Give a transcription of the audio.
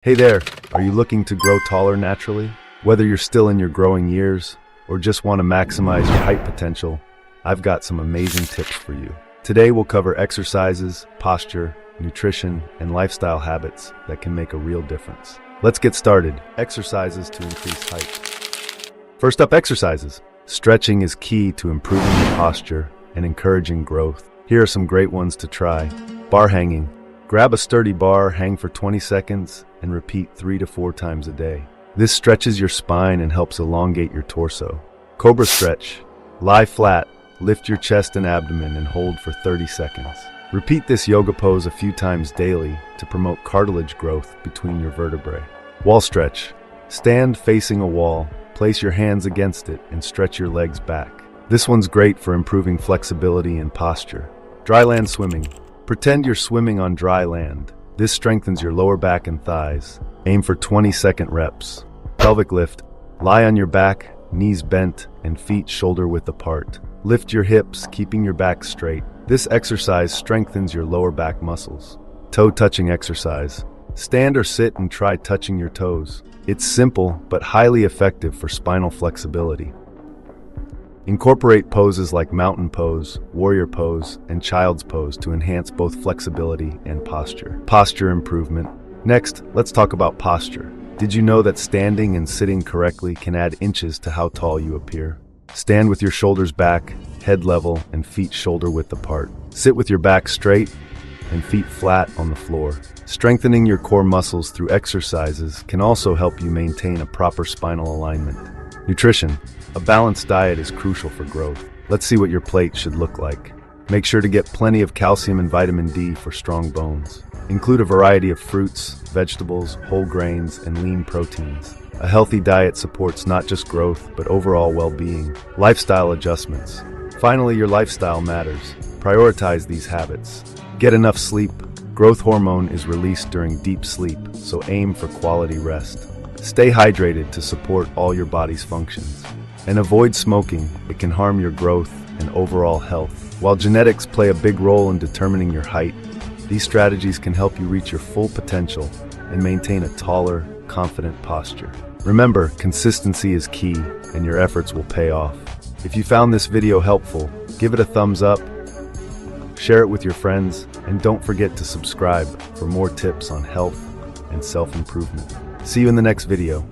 Hey there, are you looking to grow taller naturally? Whether you're still in your growing years or just want to maximize your height potential, I've got some amazing tips for you. Today we'll cover exercises, posture, nutrition, and lifestyle habits that can make a real difference. Let's get started. Exercises to increase height. First up, exercises. Stretching is key to improving your posture and encouraging growth. Here are some great ones to try. Bar hanging. Grab a sturdy bar, hang for 20 seconds, and repeat 3 to 4 times a day. This stretches your spine and helps elongate your torso. Cobra stretch. Lie flat, lift your chest and abdomen, and hold for 30 seconds. Repeat this yoga pose a few times daily to promote cartilage growth between your vertebrae. Wall stretch. Stand facing a wall, place your hands against it, and stretch your legs back. This one's great for improving flexibility and posture. Dry land swimming. Pretend you're swimming on dry land. This strengthens your lower back and thighs. Aim for 20-second reps. Pelvic lift. Lie on your back, knees bent, and feet shoulder-width apart. Lift your hips, keeping your back straight. This exercise strengthens your lower back muscles. Toe-touching exercise. Stand or sit and try touching your toes. It's simple, but highly effective for spinal flexibility. Incorporate poses like mountain pose, warrior pose, and child's pose to enhance both flexibility and posture. Posture improvement. Next, let's talk about posture. Did you know that standing and sitting correctly can add inches to how tall you appear? Stand with your shoulders back, head level, and feet shoulder-width apart. Sit with your back straight and feet flat on the floor. Strengthening your core muscles through exercises can also help you maintain a proper spinal alignment. Nutrition. A balanced diet is crucial for growth. Let's see what your plate should look like. Make sure to get plenty of calcium and vitamin D for strong bones. Include a variety of fruits, vegetables, whole grains, and lean proteins. A healthy diet supports not just growth, but overall well-being. Lifestyle adjustments. Finally, your lifestyle matters. Prioritize these habits. Get enough sleep. Growth hormone is released during deep sleep, so aim for quality rest. Stay hydrated to support all your body's functions. And avoid smoking. It can harm your growth and overall health. While genetics play a big role in determining your height, these strategies can help you reach your full potential and maintain a taller, confident posture. Remember, consistency is key, and your efforts will pay off. If you found this video helpful, give it a thumbs up, share it with your friends, and don't forget to subscribe for more tips on health and self-improvement. See you in the next video.